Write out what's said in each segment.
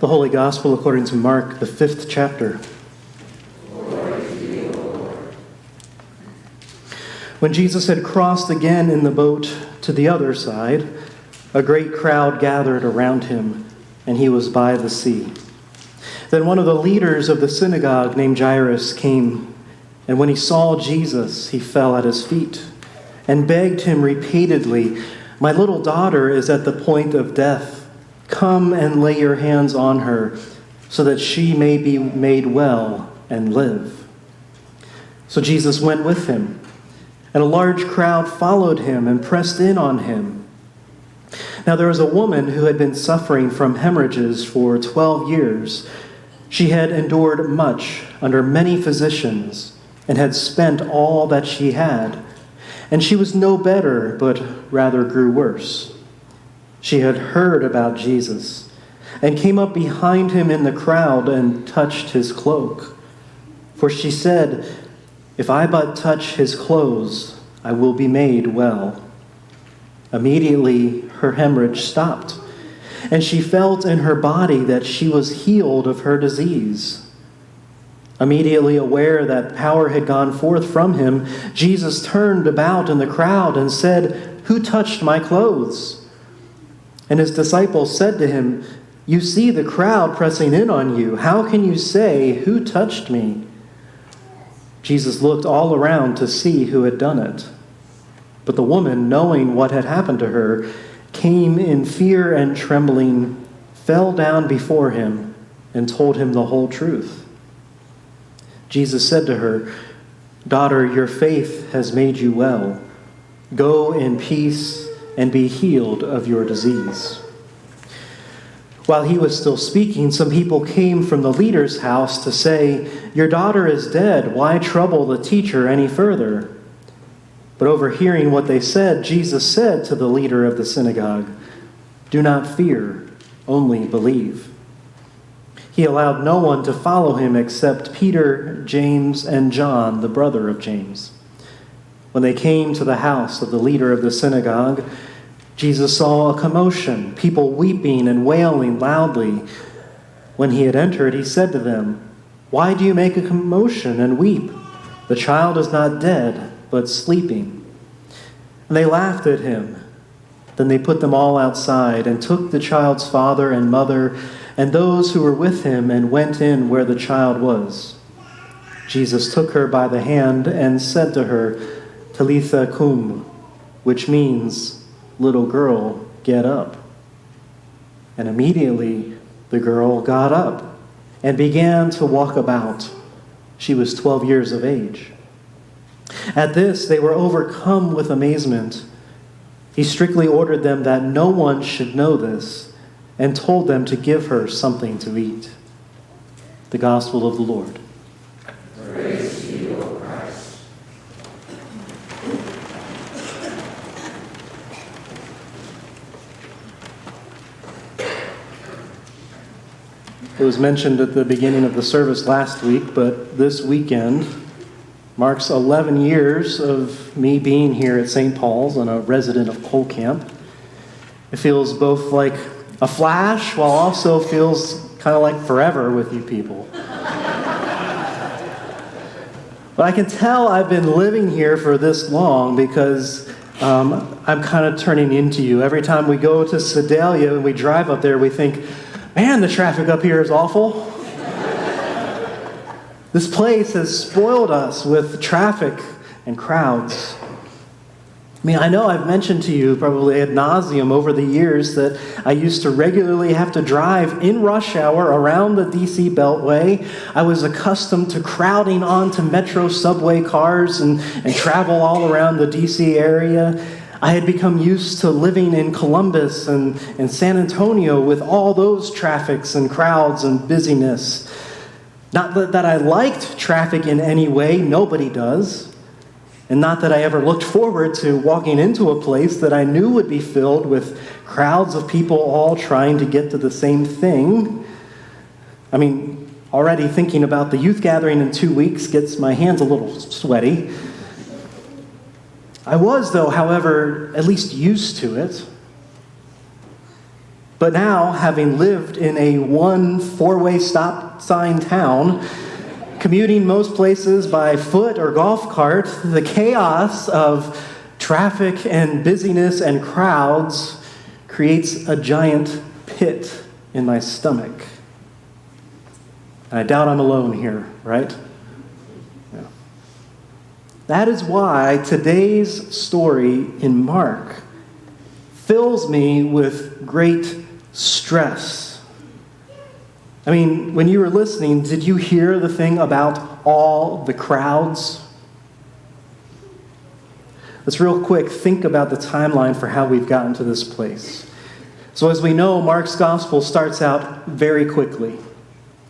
The Holy Gospel according to Mark, the 5th chapter. Glory to you, Lord. When Jesus had crossed again in the boat to the other side, a great crowd gathered around him, and he was by the sea. Then one of the leaders of the synagogue named Jairus came, and when he saw Jesus, he fell at his feet and begged him repeatedly, "My little daughter is at the point of death. Come and lay your hands on her, so that she may be made well and live." So Jesus went with him, and a large crowd followed him and pressed in on him. Now there was a woman who had been suffering from hemorrhages for 12 years. She had endured much under many physicians and had spent all that she had, and she was no better, but rather grew worse. She had heard about Jesus and came up behind him in the crowd and touched his cloak. For she said, "If I but touch his clothes, I will be made well." Immediately her hemorrhage stopped, and she felt in her body that she was healed of her disease. Immediately aware that power had gone forth from him, Jesus turned about in the crowd and said, "Who touched my clothes?" And his disciples said to him, "You see the crowd pressing in on you. How can you say, 'Who touched me?'" Jesus looked all around to see who had done it. But the woman, knowing what had happened to her, came in fear and trembling, fell down before him, and told him the whole truth. Jesus said to her, "Daughter, your faith has made you well. Go in peace and be healed of your disease." While he was still speaking, some people came from the leader's house to say, "Your daughter is dead. Why trouble the teacher any further?" But overhearing what they said, Jesus said to the leader of the synagogue, "Do not fear, only believe." He allowed no one to follow him except Peter, James, and John, the brother of James. When they came to the house of the leader of the synagogue, Jesus saw a commotion, people weeping and wailing loudly. When he had entered, he said to them, "Why do you make a commotion and weep? The child is not dead, but sleeping." And they laughed at him. Then they put them all outside and took the child's father and mother and those who were with him and went in where the child was. Jesus took her by the hand and said to her, "Talitha cum," which means, "Little girl, get up." And immediately the girl got up and began to walk about. She was 12 years of age. At this, they were overcome with amazement. He strictly ordered them that no one should know this and told them to give her something to eat. The Gospel of the Lord. Praise to you, O Christ. It was mentioned at the beginning of the service last week, but this weekend marks 11 years of me being here at St. Paul's and a resident of Cole Camp. It feels both like a flash, while also feels kind of like forever with you people. But I can tell I've been living here for this long because I'm kind of turning into you. Every time we go to Sedalia and we drive up there, we think, man, the traffic up here is awful. This place has spoiled us with traffic and crowds. I mean, I know I've mentioned to you probably ad nauseum over the years that I used to regularly have to drive in rush hour around the DC Beltway. I was accustomed to crowding onto metro subway cars and travel all around the DC area. I had become used to living in Columbus and San Antonio with all those traffics and crowds and busyness. Not that I liked traffic in any way, nobody does. And not that I ever looked forward to walking into a place that I knew would be filled with crowds of people all trying to get to the same thing. I mean, already thinking about the youth gathering in 2 weeks gets my hands a little sweaty. I was, though, however, at least used to it. But now, having lived in a one four-way stop sign town, commuting most places by foot or golf cart, the chaos of traffic and busyness and crowds creates a giant pit in my stomach. And I doubt I'm alone here, right? Yeah. That is why today's story in Mark fills me with great stress. I mean, when you were listening, did you hear the thing about all the crowds? Let's real quick think about the timeline for how we've gotten to this place. So as we know, Mark's gospel starts out very quickly.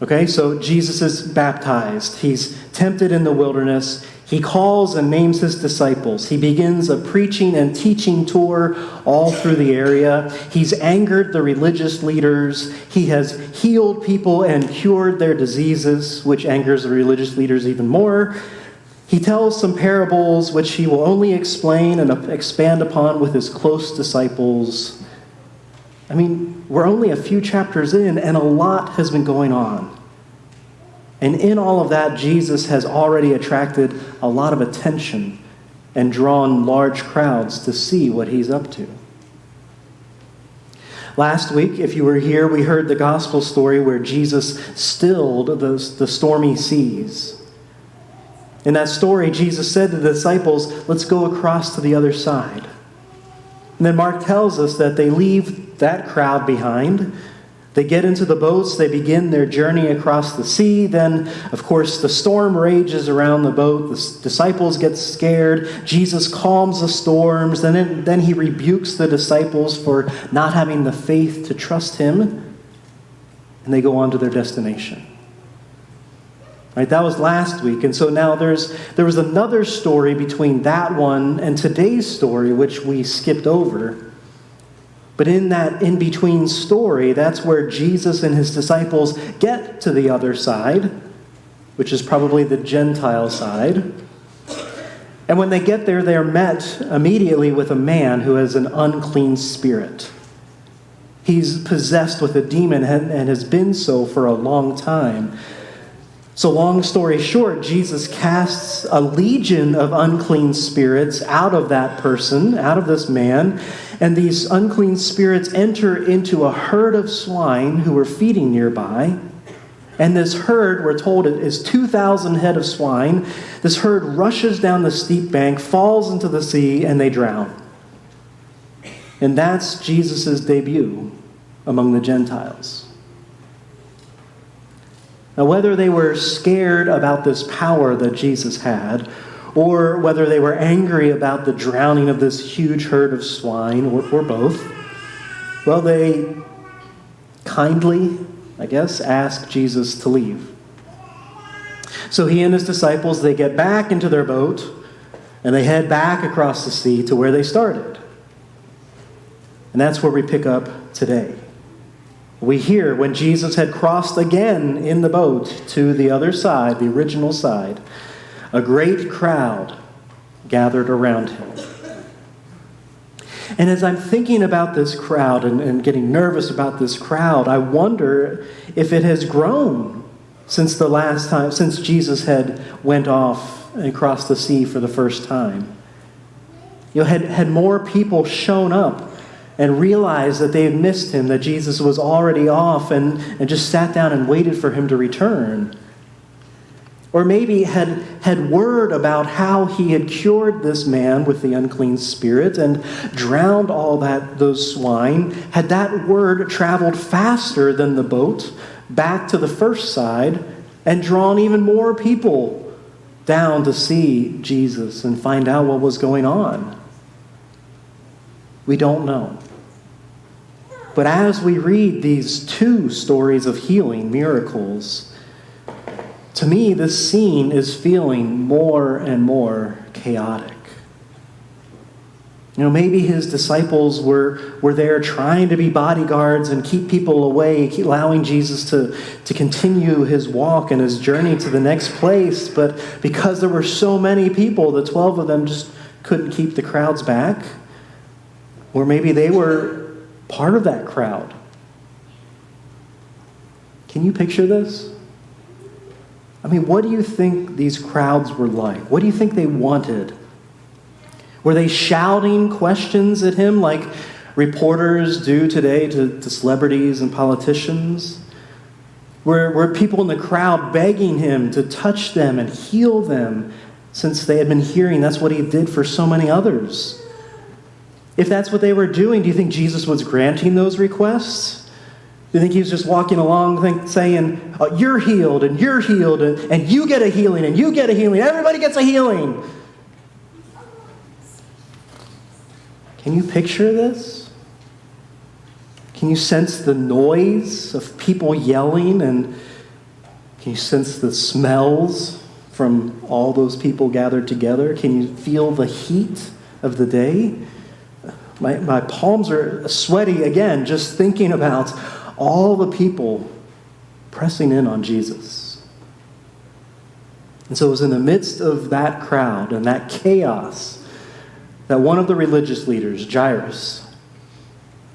Okay, so Jesus is baptized. He's tempted in the wilderness. He calls and names his disciples. He begins a preaching and teaching tour all through the area. He's angered the religious leaders. He has healed people and cured their diseases, which angers the religious leaders even more. He tells some parables which he will only explain and expand upon with his close disciples. I mean, we're only a few chapters in, and a lot has been going on. And in all of that, Jesus has already attracted a lot of attention and drawn large crowds to see what he's up to. Last week, if you were here, we heard the gospel story where Jesus stilled the stormy seas. In that story, Jesus said to the disciples, "Let's go across to the other side." And then Mark tells us that they leave that crowd behind. They get into the boats. They begin their journey across the sea. Then, of course, the storm rages around the boat. The disciples get scared. Jesus calms the storms. And then he rebukes the disciples for not having the faith to trust him. And they go on to their destination. Right, that was last week. And so now there was another story between that one and today's story, which we skipped over. But in that in-between story, that's where Jesus and his disciples get to the other side, which is probably the Gentile side. And when they get there, they're met immediately with a man who has an unclean spirit. He's possessed with a demon and has been so for a long time. So long story short, Jesus casts a legion of unclean spirits out of that person, out of this man, and these unclean spirits enter into a herd of swine who were feeding nearby. And this herd, we're told, it is 2,000 head of swine. This herd rushes down the steep bank, falls into the sea, and they drown. And that's Jesus' debut among the Gentiles. Now, whether they were scared about this power that Jesus had, or whether they were angry about the drowning of this huge herd of swine, or both, well, they kindly, I guess, asked Jesus to leave. So he and his disciples, they get back into their boat, and they head back across the sea to where they started. And that's where we pick up today. We hear when Jesus had crossed again in the boat to the other side, the original side, a great crowd gathered around him. And as I'm thinking about this crowd and getting nervous about this crowd, I wonder if it has grown since the last time, since Jesus had went off and crossed the sea for the first time. You know, had more people shown up and realized that they had missed him, that Jesus was already off, and just sat down and waited for him to return. Or maybe had word about how he had cured this man with the unclean spirit and drowned all those swine. Had that word traveled faster than the boat back to the first side and drawn even more people down to see Jesus and find out what was going on? We don't know. But as we read these two stories of healing, miracles, to me, this scene is feeling more and more chaotic. You know, maybe his disciples were there trying to be bodyguards and keep people away, allowing Jesus to continue his walk and his journey to the next place. But because there were so many people, the 12 of them just couldn't keep the crowds back. Or maybe they were part of that crowd Can you picture this? I mean, what do you think these crowds were like? What do you think they wanted? Were they shouting questions at him like reporters do today to celebrities and politicians? Were people in the crowd begging him to touch them and heal them, since they had been hearing that's what he did for so many others? If that's what they were doing, do you think Jesus was granting those requests? Do you think he was just walking along saying, oh, you're healed, and you get a healing, and you get a healing, everybody gets a healing? Can you picture this? Can you sense the noise of people yelling, and can you sense the smells from all those people gathered together? Can you feel the heat of the day? My palms are sweaty again just thinking about all the people pressing in on Jesus. And so it was in the midst of that crowd and that chaos that one of the religious leaders, Jairus,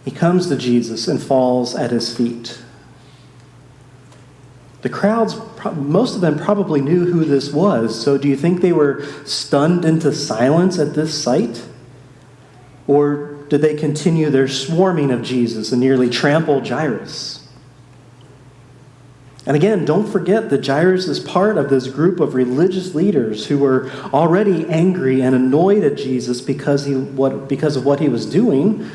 he comes to Jesus and falls at his feet. The crowds, most of them probably knew who this was, so do you think they were stunned into silence at this sight? Or did they continue their swarming of Jesus and nearly trample Jairus? And again, don't forget that Jairus is part of this group of religious leaders who were already angry and annoyed at Jesus because of what he was doing.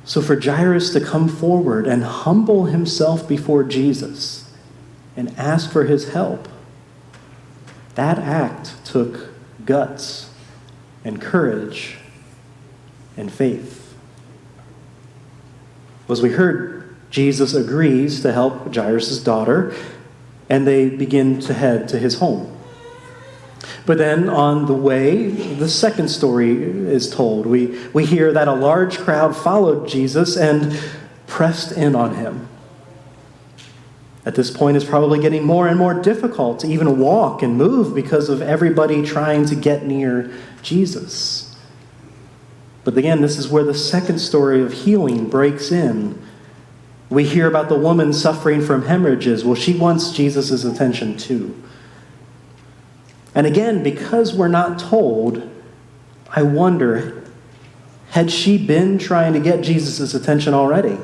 So for Jairus to come forward and humble himself before Jesus and ask for his help, that act took guts and courage and faith. As we heard, Jesus agrees to help Jairus' daughter, and they begin to head to his home. But then on the way, the second story is told. We hear that a large crowd followed Jesus and pressed in on him. At this point, it's probably getting more and more difficult to even walk and move because of everybody trying to get near Jesus. But again, this is where the second story of healing breaks in. We hear about the woman suffering from hemorrhages. Well, she wants Jesus' attention too. And again, because we're not told, I wonder, had she been trying to get Jesus' attention already?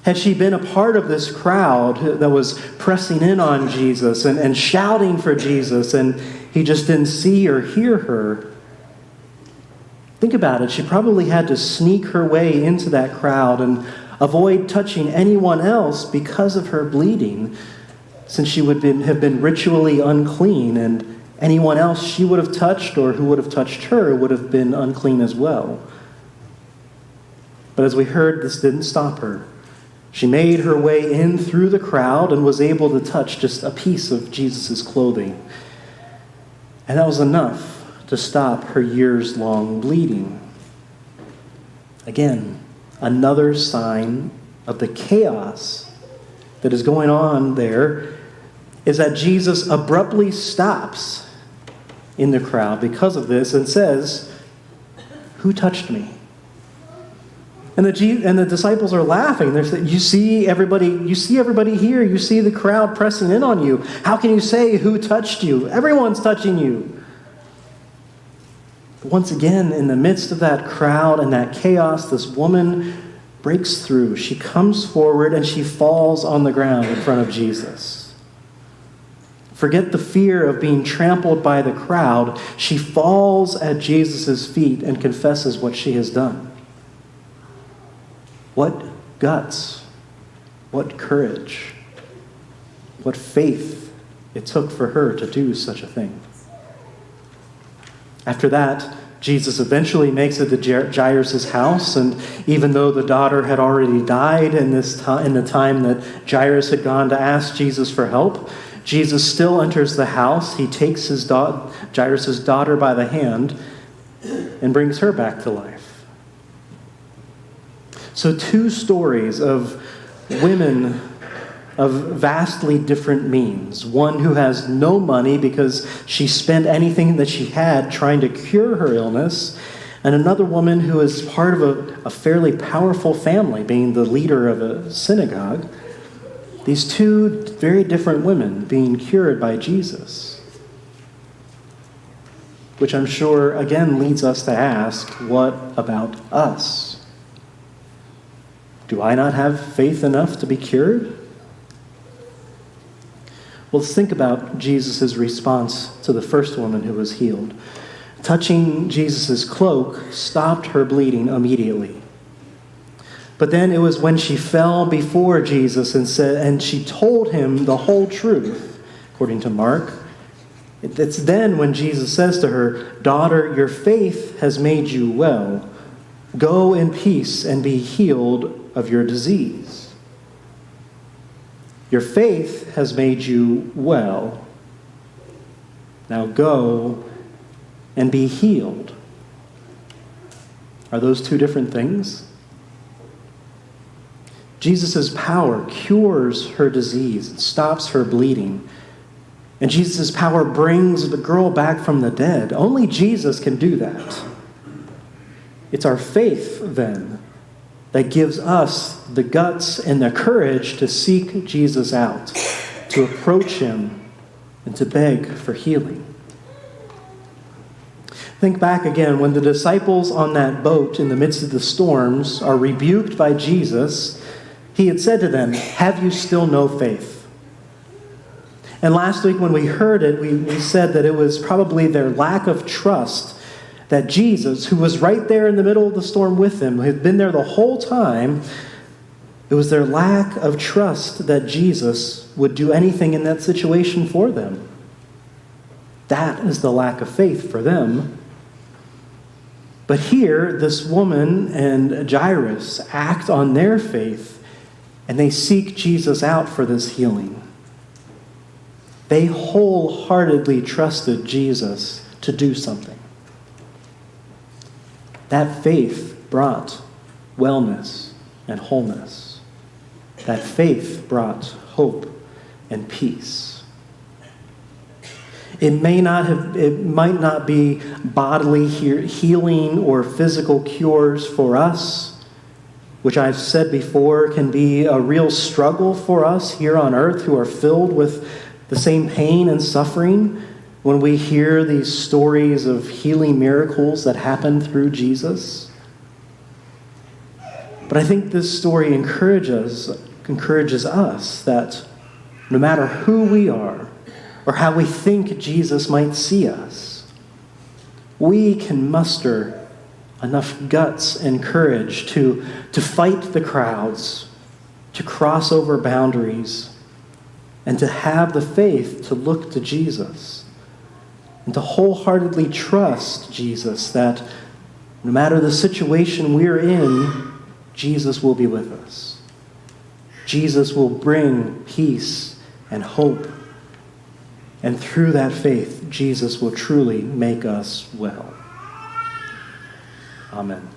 Had she been a part of this crowd that was pressing in on Jesus and shouting for Jesus, and he just didn't see or hear her? Think about it. She probably had to sneak her way into that crowd and avoid touching anyone else because of her bleeding, since she would have been ritually unclean, and anyone else she would have touched or who would have touched her would have been unclean as well. But as we heard, this didn't stop her. She made her way in through the crowd and was able to touch just a piece of Jesus' clothing. And that was enough to stop her years-long bleeding. Again, another sign of the chaos that is going on there is that Jesus abruptly stops in the crowd because of this and says, "Who touched me?" And the disciples are laughing. They're saying, you see everybody here. You see the crowd pressing in on you. How can you say, "Who touched you?" Everyone's touching you. Once again, in the midst of that crowd and that chaos, this woman breaks through. She comes forward and she falls on the ground in front of Jesus. Forget the fear of being trampled by the crowd. She falls at Jesus' feet and confesses what she has done. What guts, what courage, what faith it took for her to do such a thing. After that, Jesus eventually makes it to Jairus' house, and even though the daughter had already died in the time that Jairus had gone to ask Jesus for help, Jesus still enters the house. He takes Jairus' daughter by the hand and brings her back to life. So 2 stories of women of vastly different means. One who has no money because she spent anything that she had trying to cure her illness, and another woman who is part of a fairly powerful family, being the leader of a synagogue. These two very different women being cured by Jesus. Which I'm sure, again, leads us to ask, what about us? Do I not have faith enough to be cured? Well, let's think about Jesus' response to the first woman who was healed. Touching Jesus' cloak stopped her bleeding immediately. But then it was when she fell before Jesus and she told him the whole truth, according to Mark. It's then when Jesus says to her, "Daughter, your faith has made you well. Go in peace and be healed of your disease." Your faith has made you well. Now go and be healed. Are those two different things? Jesus' power cures her disease. It stops her bleeding. And Jesus' power brings the girl back from the dead. Only Jesus can do that. It's our faith, then, that gives us the guts and the courage to seek Jesus out, to approach him, and to beg for healing. Think back again, when the disciples on that boat in the midst of the storms are rebuked by Jesus, he had said to them, "Have you still no faith?" And last week when we heard it, we said that it was probably their lack of trust that Jesus, who was right there in the middle of the storm with them, who had been there the whole time, it was their lack of trust that Jesus would do anything in that situation for them. That is the lack of faith for them. But here, this woman and Jairus act on their faith, and they seek Jesus out for this healing. They wholeheartedly trusted Jesus to do something. That faith brought wellness and wholeness. That faith brought hope and peace. It might not be bodily healing or physical cures for us, which I've said before can be a real struggle for us here on earth who are filled with the same pain and suffering when we hear these stories of healing miracles that happen through Jesus. But I think this story encourages us that no matter who we are or how we think Jesus might see us, we can muster enough guts and courage to fight the crowds, to cross over boundaries, and to have the faith to look to Jesus and to wholeheartedly trust Jesus that no matter the situation we're in, Jesus will be with us. Jesus will bring peace and hope. And through that faith, Jesus will truly make us well. Amen.